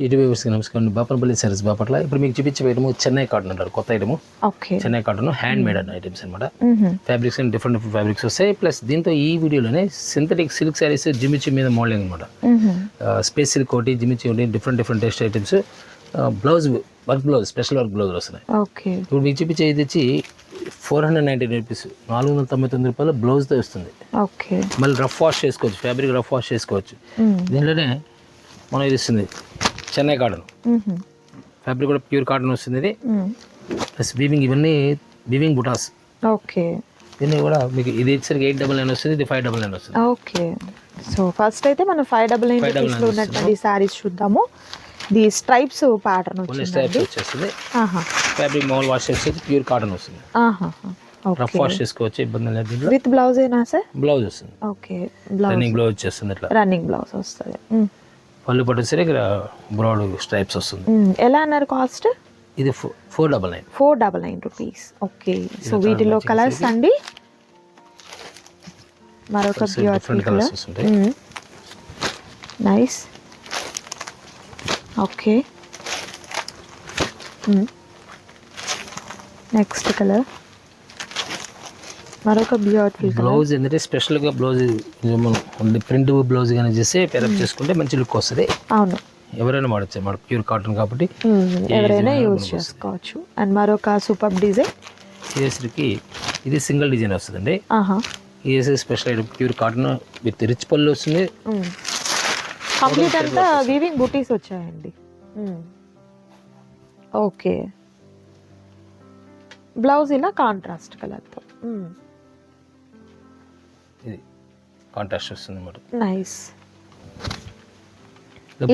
YouTube వ్యూవర్స్కి నమస్కారం. బాపనపల్లి సారీస్ బాపట్ల. ఇప్పుడు మీకు చూపించే ఐటమ్ చెన్నై కాటన్ అంటారు, కొత్త item. Okay, Chennai cotton hand made అన్న ఐటమ్స్ అనమాట. Fabrics and different different fabrics వస్తాయి. ప్లస్ దీంతో ఈ వీడియోలోనే సింథటిక్ సిల్క్ శారీస్ జిమిచి మీద మోడలింగ్ అనమాట. స్పేస్ సిల్క్ ఒకటి, జిమిచి ఒకటి, different different test items. Blouse work blouse, special work blouse వస్తున్నాయి. ఓకే, ఇప్పుడు మీకు చూపించే ఇది వచ్చి 499 రూపీస్, 499 రూపాయలు బ్లౌజ్తో వస్తుంది. ఓకే, మళ్ళీ రఫ్ వాష్ చేసుకోవచ్చు, ఫ్యాబ్రిక్ రఫ్ వాష్ చేసుకోవచ్చు. దీంట్లోనే మనం ఇది ఇస్తుంది చెన్నై కాటన్ ఫ్యాబ్రిక్, కూడా ప్యూర్ కాటన్ వస్తుంది ఇది. ప్లస్ వీవింగ్, ఇవన్నీ వీవింగ్ బుటాస్. ఓకే, దీన్ని కూడా మీకు ఇది వచ్చేసరికి 899 వస్తుంది, ఇది 599 వస్తుంది. ఓకే. సో ఫస్ట్ అయితే మనం 599 ఉన్నటువంటి సారీస్ చూద్దాము. ది స్ట్రైప్స్ ప్యాటర్న్ కొన్ని స్ట్రైప్స్ వచ్చేస్తుంది. ఫ్యాబ్రిక్ మామూలు వాష్ చేస్తే ప్యూర్ కాటన్ వస్తుంది. రఫ్ వాష్ చేసుకోవచ్చు, ఇబ్బంది లేదు. విత్ బ్లౌజ్ ఏనా సార్? బ్లౌజ్ వస్తుంది. ఓకే, రన్నింగ్ బ్లౌజ్ వచ్చేస్తుంది. ఇట్లా రన్నింగ్ బ్లౌజ్ వస్తుంది. పళ్ళు పట్టేసరికి ఇక్కడ బ్రాడ్ స్ట్రైప్స్ వస్తుంది. ఎలా అన్నారు కాస్ట్? ఇది 499. 499 రూపీస్. ఓకే, సో వీటిలో కలర్స్ అండి మరొక డిఫరెంట్ కలర్స్ వస్తుంటాయి. నైస్. ఓకే, నెక్స్ట్ కలర్ మరొక బ్యూటిఫుల్ బ్లౌజ్. ఏంటంటే స్పెషల్గా బ్లౌజ్ ప్రింట్ బ్లౌజ్ కానీ చేస్తే పేరప్ చేసుకుంటే మంచి లుక్ వస్తుంది. అవును, ఎవరైనా వాడచ్చు అన్నమాట, ప్యూర్ కాటన్ కాబట్టి ఎవరైనా యూజ్ చేసుకోవచ్చు. అండ్ మరొక సూపర్ డిజైన్ కేసరికి, ఇది సింగిల్ డిజైన్ వస్తుందండి. ఇది special item, pure cotton with rich పళ్ళు వస్తుంది. కంప్లీట్ అంతా వీవింగ్ బూటీస్ వచ్చాయండి. ఓకే, బ్లౌజ్ ఇలా కాంట్రాస్ట్ కలర్తో. ఇది కాంట్రాస్ట్ వస్తుంది అన్నమాట. నైస్.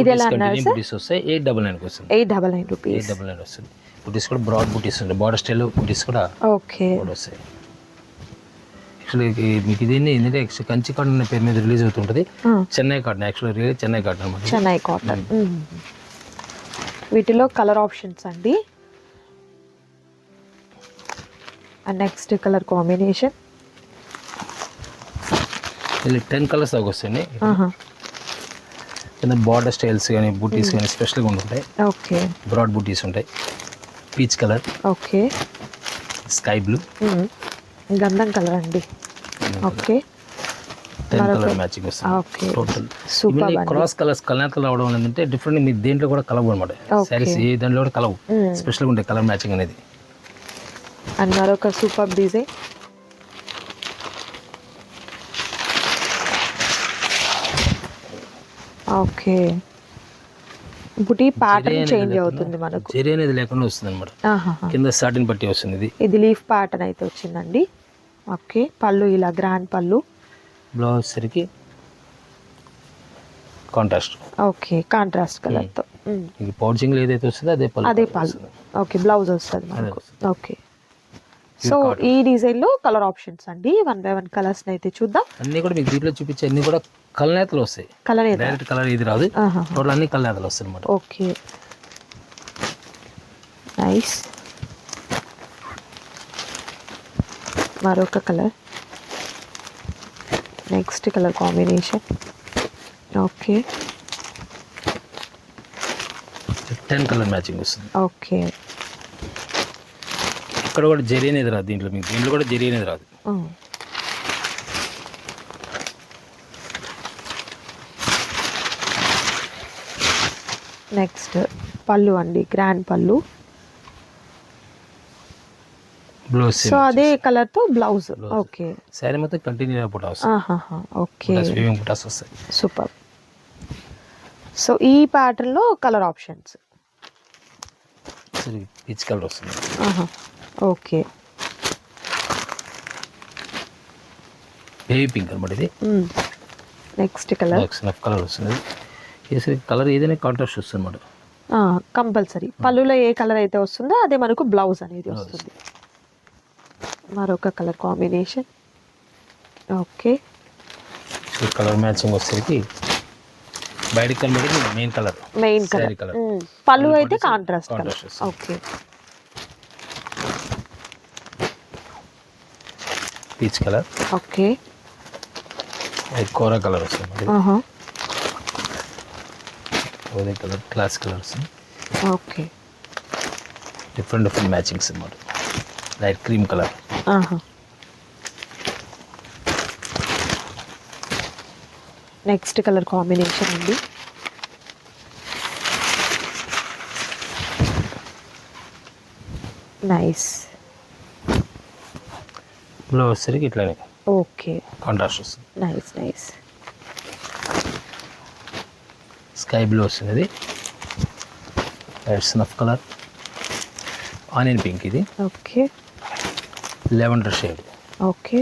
ఇది ఎలా అన్నారు సార్? బూటీస్ వస్తాయి 899 వస్తుంది. 899 రూపీస్. 899 వస్తుంది. బూటీస్ కూడా బ్రాడ్ బూటీస్ ఉంటాయి, బార్డర్ స్టైల్ బూటీస్ కూడా ఓకే వస్తాయి. యాక్చువల్లీ మీకు దీన్ని ఏంటంటే కంచి కాటన్ అనే పేరు మీద రిలీజ్ అవుతుంటుంది. Chennai cotton, actually Chennai cotton అనమాట. చెన్నై కాటన్. వీటిలో కలర్ ఆప్షన్స్ అండి. And next colour combination 10 colours దాకా వస్తాయండి. కింద బార్డర్ స్టైల్స్ కానీ బూటీస్ కానీ స్పెషల్గా ఉంటాయి. ఓకే, బ్రాడ్ బూటీస్ ఉంటాయి. Peach colour, okay, sky blue, గంధం కలర్ అండి. ఓకే, 10 కలర్ మ్యాచింగ్ వస్తుంది total. Super. Cross colours colour రావడం ఏంటంటే డిఫరెంట్, మీ దేంట్లో కూడా కలవ్ అనమాట. సారీస్ ఏ దాంట్లో కూడా కలవ్, స్పెషల్గా ఉంటాయి కలర్ మ్యాచింగ్ అనేది. అండ్ మరొక సూపర్ డిజైన్. ఓకే, బుటీ ప్యాటర్న్ చేంజ్ అవుతుంది మనకు. జరీ అనేది లేకుండా వస్తుంది అనమాట. కింద సాటిన్ పట్టి వస్తుంది. ఇది లీఫ్ ప్యాటర్న్ అయితే వచ్చిందండి. ఓకే, పళ్ళు ఇలా గ్రాండ్ పళ్ళు. బ్లౌజ్ సరికి కాంట్రాస్ట్. ఓకే, కాంట్రాస్ట్ కలర్ తో. ఇది పౌచింగ్ ఏదైతే వస్తుందో అదే పళ్ళు. అదే పళ్ళు. ఓకే, బ్లౌజ్ వస్తుంది మనకు. ఓకే, సో ఈ డిజైన్ లో కలర్ ఆప్షన్స్ అండి. 1 by 1 కలర్స్ అయితే చూద్దాం. అన్ని కూడా మీకు దీంట్లో చూపించే అన్ని కూడా కలనేతలు వస్తాయి. డైరెక్ట్ కలర్ ఇది రాదు, టోటల్ అన్ని కలనేతలు వస్తాయి అనమాట. Okay, nice. మరొక colour, next colour combination. Okay, 10 colour matching వస్తుంది. ఓకే, ఇక్కడ కూడా జరీ అనేది రాదు దీంట్లో, మీకు దీంట్లో కూడా జరీ అనేది రాదు. నెక్స్ట్ పళ్ళు అండి, గ్రాండ్ పళ్ళు. బ్లౌజ్ సో అదే కలర్ తో బ్లౌజ్. ఓకే, సారీ మొత్తం కంటిన్యూ బుటాస్. ఓకే, బుటాస్ వస్తాయి. సూపర్. సో ఈ ప్యాటర్న్ లో కలర్ ఆప్షన్స్. పీచ్ కలర్ వస్తుంది. ఓకే, బేబీ పింక్ అనమాట ఇది. నెక్స్ట్ కలర్ కలర్ వస్తుంది. కలర్ ఏదైనా కాంట్రాస్ట్ వస్తుంది అనమాట. కంపల్సరీ పళ్ళులో ఏ కలర్ అయితే వస్తుందో అదే మనకు బ్లౌజ్ అనేది వస్తుంది. మరొక colour combination. Okay, colour matching వచ్చేసరికి బయట కలర్ మెయిన్ కలర్. పళ్ళు అయితే contrast colour. Okay, peach colour. Okay, kora colour వస్తుంది. అదే colour class colours, okay. Different matchings అన్నమాట. లైట్ క్రీమ్ కలర్, ఆహా. నెక్స్ట్ కలర్ కాంబినేషన్ అండి. నైస్. బ్లౌజ్ వచ్చేసరికి ఇట్లానే ఓకే. కాంట్రాస్ట్ వస్తుంది. Nice nice. స్కై బ్లూ వస్తుంది, స్నఫ్ కలర్, ఆనియన్ పింక్, ఇది okay. Lavender shade, okay.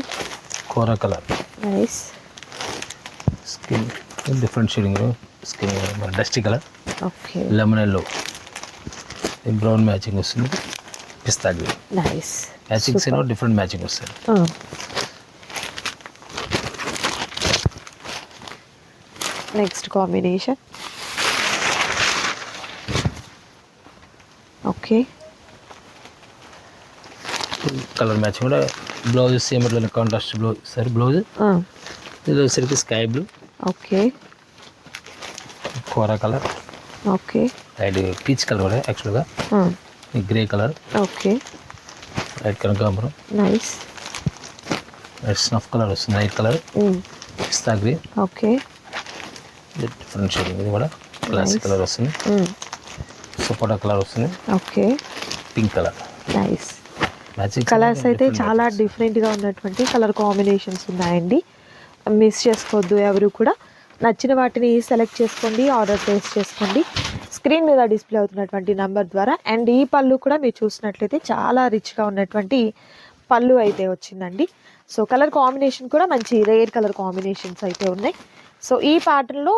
Kora colour, nice. Skin different shading, skin dusty colour, okay. Lemon yellow, brown matching వస్తుంది, pista green. Nice. Matchings ఏమో different matching వస్తుంది. Next combination. Okay. Colour matching కూడా, blouse same ఇట్లా contrast blouse సరే blouse. ఇది వచ్చేసరికి sky blue, okay. Kora colour, okay. Light peach colour కూడా యాక్చువల్గా, గ్రే కలర్, ఓకే. లైట్ కనకాంబరం, నైస్. లైట్ స్నఫ్ కలర్ వస్తుంది, light colour, pista green, okay. Different shading, ఇది కూడా క్లాసిక్ కలర్ వస్తుంది, సపోటా కలర్ వస్తుంది, okay. Pink colour. Nice. Matching colours అయితే చాలా డిఫరెంట్గా ఉన్నటువంటి కలర్ కాంబినేషన్స్ ఉన్నాయండి. మిస్ చేసుకోవద్దు ఎవరు కూడా. నచ్చిన వాటిని సెలెక్ట్ చేసుకోండి, ఆర్డర్ ప్లేస్ చేసుకోండి స్క్రీన్ మీద డిస్ప్లే అవుతున్నటువంటి నెంబర్ ద్వారా. అండ్ ఈ పళ్ళు కూడా మీరు చూసినట్లయితే చాలా రిచ్గా ఉన్నటువంటి పళ్ళు అయితే వచ్చిందండి. సో కలర్ కాంబినేషన్ కూడా మంచి రేర్ కలర్ కాంబినేషన్స్ అయితే ఉన్నాయి. సో ఈ ప్యాటర్న్లో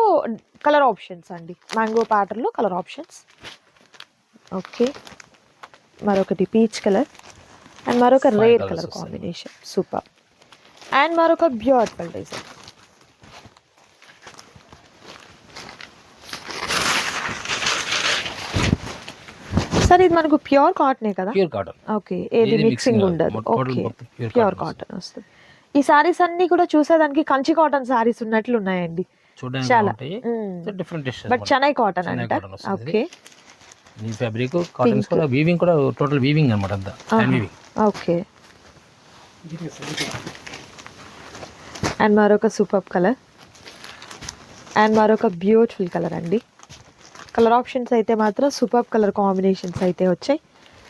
కలర్ ఆప్షన్స్ అండి, మ్యాంగో ప్యాటర్న్లో కలర్ ఆప్షన్స్. ఓకే. మరొకటి పీచ్ కలర్ అండ్ మరొక rare colour combination, super. And మరొక బ్యూటిఫుల్ డిజైన్. సార్ ఇది మనకు ప్యూర్ కాటనే కదా? Pure cotton. ఓకే. ఏది మిక్సింగ్ ఉండదు. ఓకే, ప్యూర్ కాటన్ వస్తుంది. ఈ సారీస్ అన్ని కూడా చూసేదానికి కంచి కాటన్ సారీస్ ఉన్నట్లు ఉన్నాయండి చాలా. బట్ చెన్నై కాటన్ అంట. ఓకే. ఈ ఫ్యాబ్రిక్ కాటన్స్ కూడా వీవింగ్ కూడా టోటల్ వీవింగ్ అన్నమాట, అంతా హ్యాండ్ వీవింగ్. ఓకే. అండ్ మరొక సూపర్ కలర్ అండ్ మరొక బ్యూటిఫుల్ కలర్ అండి. కలర్ ఆప్షన్స్ అయితే మాత్రం సూపర్ కలర్ కాంబినేషన్స్ అయితే వచ్చాయి.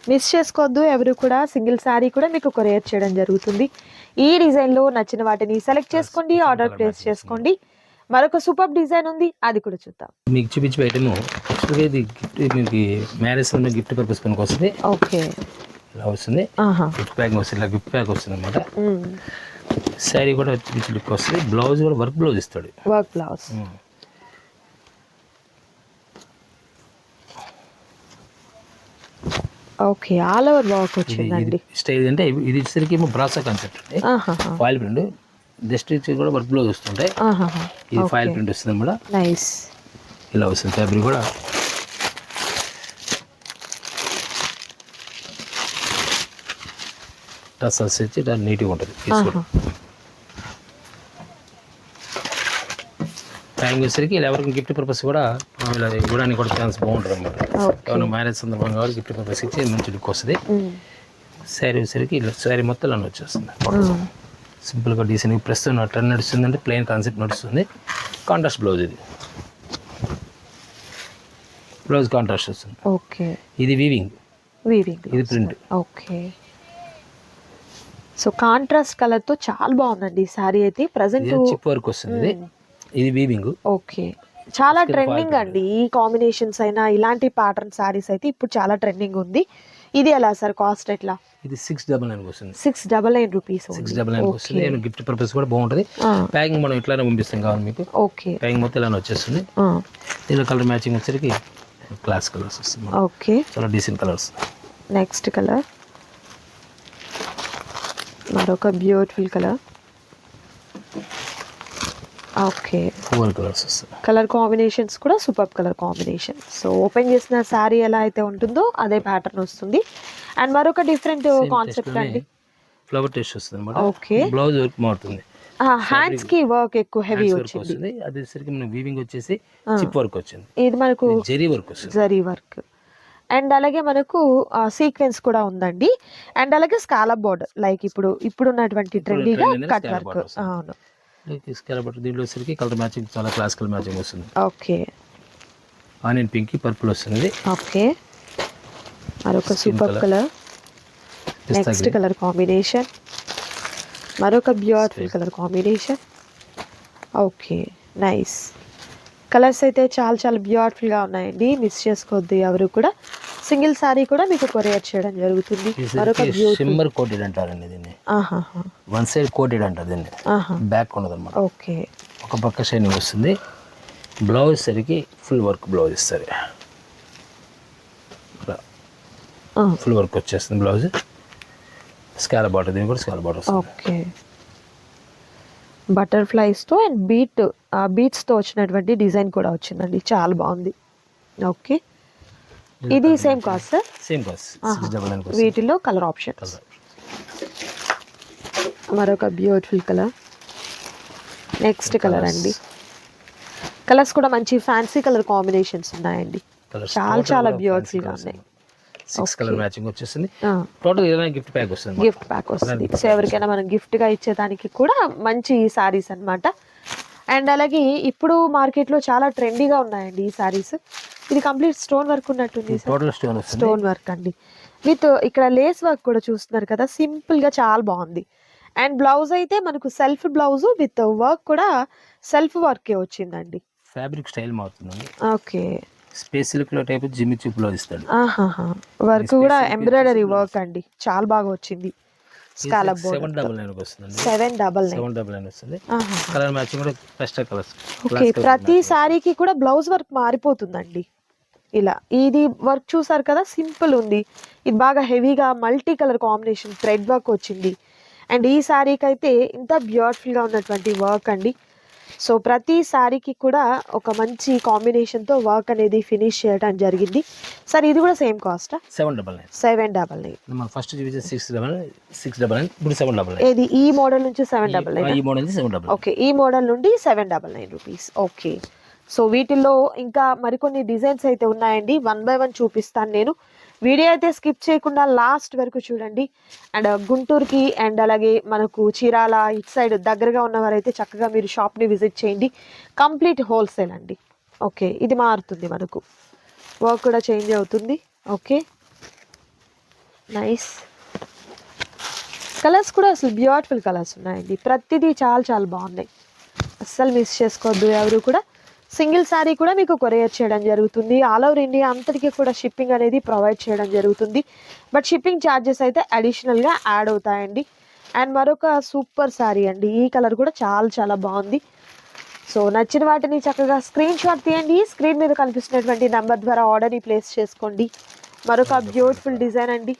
మిస్ చేసుకోవద్దు ఎవరు కూడా. సింగిల్ శారీ కూడా మీకు కొరియర్ చేయడం జరుగుతుంది. ఈ డిజైన్లో నచ్చిన వాటిని సెలెక్ట్ చేసుకోండి, ఆర్డర్ ప్లేస్ చేసుకోండి. మరొక సూపర్ డిజైన్ ఉంది, అది కూడా చూద్దాం. మీకు చూపించే ఐటమ్ యాక్చువల్గా ఇది గిఫ్ట్, మీకు మ్యారేజ్ ఉన్న గిఫ్ట్ పర్పస్ పనికి వస్తుంది. ఓకే. ఇలా వస్తుంది, గిఫ్ట్ ప్యాక్ వస్తుంది, ఇలా గిఫ్ట్ ప్యాక్ వస్తుంది అనమాట. శారీ కూడా రిచ్ లుక్ వస్తుంది. బ్లౌజ్ కూడా వర్క్ బ్లౌజ్ ఇస్తాడు, work blouse. Okay. All over work వచ్చిందండి. స్టైల్ అంటే ఇది వచ్చేసరికి ఏమో బ్రాసా కాన్సెప్ట్ అండి, ఫాయిల్ ప్రింట్. జస్ట్ కూడా వర్క్ బ్లౌజ్ వస్తుంటాయి, ఇది ఫాయిల్ ప్రింట్ వస్తుంది అనమాట. నైస్. ఇలా వస్తుంది ఫ్యాబ్రిక్ కూడా. టసల్స్ వచ్చి నీట్గా ఉంటుంది. టైం వచ్చేసరికి ఇలా ఎవరికి గిఫ్ట్ పర్పస్ కూడా ఇలా ఇవ్వడానికి కూడా ఛాన్స్ బాగుంటుంది అనమాట. ఏమైనా మ్యారేజ్ సందర్భంగా కూడా గిఫ్ట్ పర్పస్ ఇచ్చి మంచి లుక్ వస్తుంది. శారీ వచ్చేసరికి ఇలా శారీ మొత్తం ఇలా వచ్చేస్తుంది సింపుల్గా డీసెంట్. ప్రస్తుతం ట్రెండ్ నడుస్తుంది అంటే ప్లెయిన్ కాన్సెప్ట్ నడుస్తుంది. కాంట్రాస్ట్ బ్లౌజ్, ఇది బ్లౌజ్ కాంట్రాస్ట్ వస్తుంది. ఓకే. ఇది వీవింగ్, ఇది print. Okay. So contrast colour తో చాలా బాగుందండి ఈ సారీ అయితే. ప్రెసెంట్ చిప్ వర్క్ వస్తుంది, ఇది వీవింగ్. ఓకే. చాలా ట్రెండింగ్ అండి ఈ కాంబినేషన్స్ అయినా ఇలాంటి ప్యాటర్న్ సారీస్ అయితే ఇప్పుడు చాలా ట్రెండింగ్ ఉంది. ఇది ఎలా సార్ కాస్ట్ ఎట్లా? ఇది 699 వస్తుంది. 699 రూపీస్. 699 వస్తుంది. గిఫ్ట్ పర్పస్ కూడా బాగుంటుంది. ప్యాకింగ్ మనం ఇట్లానే పంపిస్తాం కావాలి మీకు. ఓకే. ప్యాకింగ్ మొత్తం ఇలానే వచ్చేస్తుంది. దీనిలో కలర్ మ్యాచింగ్ వచ్చేసరికి క్లాస్ కలర్స్ వస్తుంది. ఓకే. చాలా డీసెంట్ కలర్స్. నెక్స్ట్ కలర్ మరొక బ్యూటిఫుల్ కలర్. ఓకే. 4 కలర్స్ వస్తాయి. కలర్ కాంబినేషన్స్ కూడా super colour combination. So open చేసిన శారీ ఎలా అయితే ఉంటుందో అదే ప్యాటర్న్ వస్తుంది. అండ్ మరొక డిఫరెంట్ కాన్సెప్ట్ అండి, ఫ్లవర్ టేస్ట్ వస్తుంది అన్నమాట. ఓకే. బ్లౌజ్ వర్క్ మారుతుంది. హ్యాండ్స్ కి వర్క్ ఎక్కువ హెవీ వర్క్ వచ్చింది. వస్తుంది. అదేసరికి మన వీవింగ్ వచ్చేసి చిప్ వర్క్ వచ్చింది. ఇది మనకు జరీ వర్క్ వస్తుంది. జరీ వర్క్ అండ్ అలాగే మనకు సీక్వెన్స్ కూడా ఉందండి. అండ్ అలాగే స్కాలప్ బోర్డర్ లైక్ ఇప్పుడు ఉన్నటువంటి ట్రెండీగా కట్ వర్క్. అవును, దీంట్లో వచ్చేసరికి కలర్ మ్యాచింగ్ చాలా క్లాసికల్ మ్యాచింగ్ వస్తుంది. ఓకే, ఆనియన్ పింక్ పర్పుల్ వస్తుంది. ఓకే, మరొక super colour, next colour combination, మరొక beautiful colour combination. Okay, nice colours అయితే చాలా బ్యూటిఫుల్గా ఉన్నాయండి. మిస్ చేసుకోవద్దు ఎవరు కూడా. సింగిల్ సారీ కూడా మీకు కొరియర్ చేయడం జరుగుతుంది. మరొక షిమ్మర్ కోటెడ్ అంటారండి దీన్ని. వన్ సైడ్ కోటెడ్ అంటారు దీన్ని, బ్యాక్ ఉండదు అన్నమాట. ఓకే, ఒక పక్క షైనింగ్ వస్తుంది. బ్లౌజ్ సరికి ఫుల్ వర్క్ బ్లౌజ్ ఇస్తారు. ఫుల్ వర్క్ వచ్చేస్తుంది బ్లౌజ్. స్కాలప్ బార్డర్, దీని కూడా స్కాలప్ బార్డర్ వస్తుంది. ఓకే, బటర్ఫ్లైస్తో అండ్ బీట్స్తో వచ్చినటువంటి డిజైన్ కూడా వచ్చిందండి, చాలా బాగుంది. ఓకే, ఇది same cost sir? Same cost, 699. వీటిలో కలర్ ఆప్షన్స్. మరొక బ్యూటిఫుల్ కలర్, నెక్స్ట్ కలర్ అండి. కలర్స్ కూడా మంచి ఫ్యాన్సీ కలర్ కాంబినేషన్స్ ఉన్నాయండి, చాలా బ్యూటిఫుల్గా ఉన్నాయి. 6 కలర్ మ్యాచింగ్ వచ్చేసింది. టోటల్ 20 గిఫ్ట్ ప్యాక్ వస్తుంది. గిఫ్ట్ ప్యాక్ వస్తుంది. సో ఎవరికైనా మనం గిఫ్ట్గా ఇచ్చేదానికి కూడా మంచి సారీస్ అన్నమాట. అండ్ అలాగే ఇప్పుడు మార్కెట్లో చాలా ట్రెండీగా ఉన్నాయండి ఈ సారీస్. ఇది కంప్లీట్ స్టోన్ వర్క్ ఉన్నట్టుంది. టోటల్ స్టోన్ వర్క్ అండి, విత్ ఇక్కడ లేస్ వర్క్ కూడా చూస్తున్నారు కదా, సింపుల్గా చాలా బాగుంది. అండ్ బ్లౌజ్ అయితే మనకు సెల్ఫ్ బ్లౌజ్ విత్ వర్క్ కూడా సెల్ఫ్ వర్కే వచ్చిందండి. ఫ్యాబ్రిక్ స్టైల్ మారుతుందండి. ఓకే, స్పేస్ సిల్క్ లో టైప్ జిమ్మి చూప్ లో ఇస్తాడు. వర్క్ కూడా ఎంబ్రాయిడరీ వర్క్ అండి, చాలా బాగా వచ్చింది. స్కాలప్ బోర్డర్ 799 వస్తుంది. 799 వస్తుంది. కలర్ మ్యాచింగ్ కూడా పెస్టల్ కలర్స్. ఓకే, ప్రతి సారీకి కూడా బ్లౌజ్ వర్క్ మారిపోతుందండి. ఇలా ఇది వర్క్ చూసారు కదా, సింపుల్ ఉంది. ఇది బాగా హెవీగా multi colour combination thread work వచ్చింది. అండ్ ఈ సారీకి అయితే ఇంత బ్యూటిఫుల్గా ఉన్నటువంటి వర్క్ అండి. సో ప్రతి సారీకి కూడా ఒక మంచి కాంబినేషన్తో వర్క్ అనేది ఫినిష్ చేయడం జరిగింది. సార్ ఇది కూడా సేమ్ కాస్ట్? 799. మనం ఫస్ట్ చూపించే 699, ఇప్పుడు 799. ఏది ఈ మోడల్ నుంచి 799? ఈ మోడల్ నుంచి 799. ఓకే, ఈ మోడల్ నుండి 799 రూపీస్. ఓకే, సో వీటిల్లో ఇంకా మరికొన్ని డిజైన్స్ అయితే ఉన్నాయండి. 1 by 1 చూపిస్తాను నేను. వీడియో అయితే స్కిప్ చేయకుండా లాస్ట్ వరకు చూడండి. అండ్ గుంటూరుకి అండ్ అలాగే మనకు చీరాల ఇటు సైడ్ దగ్గరగా ఉన్నవారైతే చక్కగా మీరు షాప్ని విజిట్ చేయండి. కంప్లీట్ హోల్సేల్ అండి. ఓకే, ఇది మారుతుంది, మనకు వర్క్ కూడా చేంజ్ అవుతుంది. ఓకే, నైస్ కలర్స్ కూడా అసలు బ్యూటిఫుల్ కలర్స్ ఉన్నాయండి. ప్రతిదీ చాలా బాగున్నాయి, అస్సలు మిస్ చేసుకోవద్దు ఎవరు కూడా. సింగిల్ శారీ కూడా మీకు కొరియర్ చేయడం జరుగుతుంది. ఆల్ ఓవర్ ఇండియా అంతటికీ కూడా షిప్పింగ్ అనేది ప్రొవైడ్ చేయడం జరుగుతుంది. బట్ షిప్పింగ్ ఛార్జెస్ అయితే అడిషనల్గా యాడ్ అవుతాయండి. అండ్ మరొక సూపర్ శారీ అండి, ఈ కలర్ కూడా చాలా బాగుంది. సో నచ్చిన వాటిని చక్కగా స్క్రీన్ షాట్ తీయండి. స్క్రీన్ మీద కనిపిస్తున్నటువంటి నెంబర్ ద్వారా ఆర్డర్ని ప్లేస్ చేసుకోండి. మరొక బ్యూటిఫుల్ డిజైన్ అండి,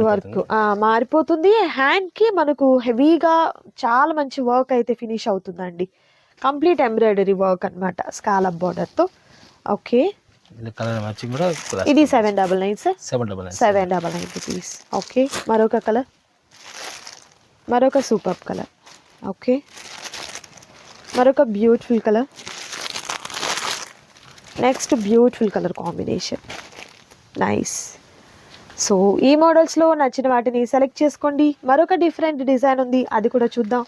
వర్క్ మారిపోతుంది. హ్యాండ్కి మనకు హెవీగా చాలా మంచి వర్క్ అయితే ఫినిష్ అవుతుందండి. కంప్లీట్ ఎంబ్రాయిడరీ వర్క్ అన్నమాట స్కాలప్ బార్డర్తో. ఓకే, ఇది 799 సార్? 799 రూపీస్. ఓకే, మరొక కలర్, మరొక సూపర్ కలర్. ఓకే, మరొక beautiful colour, next beautiful colour combination. Nice. So ఈ మోడల్స్లో నచ్చిన వాటిని సెలెక్ట్ చేసుకోండి. మరొక డిఫరెంట్ డిజైన్ ఉంది, అది కూడా చూద్దాం.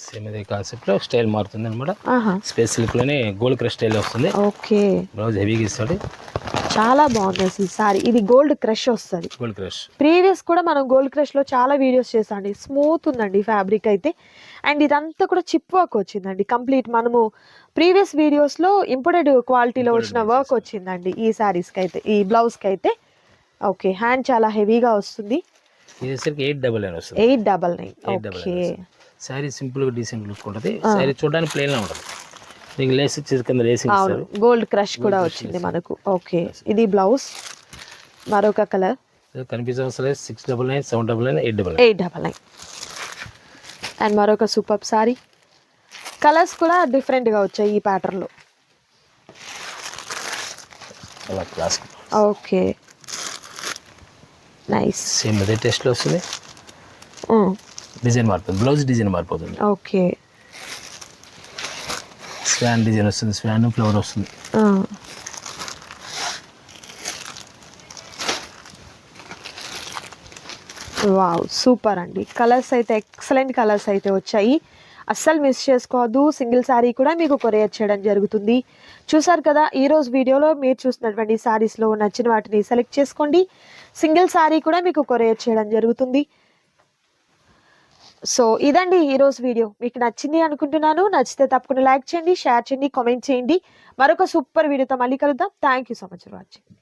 సేమ్ ఇదే కాన్సెప్ట్ లో స్టైల్ మారుతుంది అన్నమాట. స్పేస్ సిల్క్ లోనే గోల్డ్ క్రష్ స్టైల్ వస్తుంది. ఓకే, బ్లౌజ్ హెవీగా ఇస్తాడు, చాలా బాగుంది అసలు సారీ. ఇది గోల్డ్ క్రష్ వస్తుంది. గోల్డ్ క్రష్ ప్రీవియస్ కూడా మనం గోల్డ్ క్రష్ లో చాలా వీడియోస్ చేసాండి. స్మూత్ ఉందండి ఫ్యాబ్రిక్ అయితే. అండ్ ఇదంతా కూడా చిప్ వర్క్ వచ్చిందండి కంప్లీట్. మనము ప్రీవియస్ వీడియోస్ లో ఇంపోర్టెడ్ క్వాలిటీలో వచ్చిన వర్క్ వచ్చిందండి ఈ సారీస్కి అయితే, ఈ బ్లౌజ్కి అయితే. ఓకే, హ్యాండ్ చాలా హెవీగా వస్తుంది. 899. ఓకే, సారీ సింపుల్ గా డీసెంట్ లుక్ ఉంటుంది. సారీ చూడడానికి ప్లెయిన్ లా ఉంటుంది. దీనికి లేస్ ఇచ్చేది కింద లేసింగ్ ఇస్తారు. గోల్డ్ క్రష్ కూడా వచ్చింది మనకు. ఓకే, ఇది బ్లౌజ్. మరొక కలర్ కనిపించే అవసరం లేదు. 699, 799, 899. అండ్ మరొక సూపర్ సారీ. కలర్స్ కూడా డిఫరెంట్ గా వచ్చాయి ఈ ప్యాటర్న్ లో. Okay, nice. సేమ్ అదే టెస్ట్ లో వస్తుంది. డిజైన్ మారుతుంది, బ్లౌజ్ డిజైన్ మారిపోతుంది. ఓకే. స్వాన్ డిజైన్ వస్తుంది, స్వాన్ ఫ్లవర్ వస్తుంది. వావ్, సూపర్ అండి. కలర్స్ అయితే ఎక్సలెంట్ కలర్స్ అయితే వచ్చాయి, అస్సలు మిస్ చేసుకోవద్దు. సింగిల్ శారీ కూడా మీకు కొరియర్ చేయడం జరుగుతుంది. చూసారు కదా, ఈరోజు వీడియోలో మీరు చూసినటువంటి శారీస్లో నచ్చిన వాటిని సెలెక్ట్ చేసుకోండి. సింగిల్ శారీ కూడా మీకు కొరియర్ చేయడం జరుగుతుంది. సో ఇదండి ఈరోజు వీడియో. మీకు నచ్చింది అనుకుంటున్నాను. నచ్చితే తప్పకుండా లైక్ చేయండి, షేర్ చేయండి, కామెంట్ చేయండి. మరొక సూపర్ వీడియోతో మళ్ళీ కలుద్దాం. Thank you so much for watching.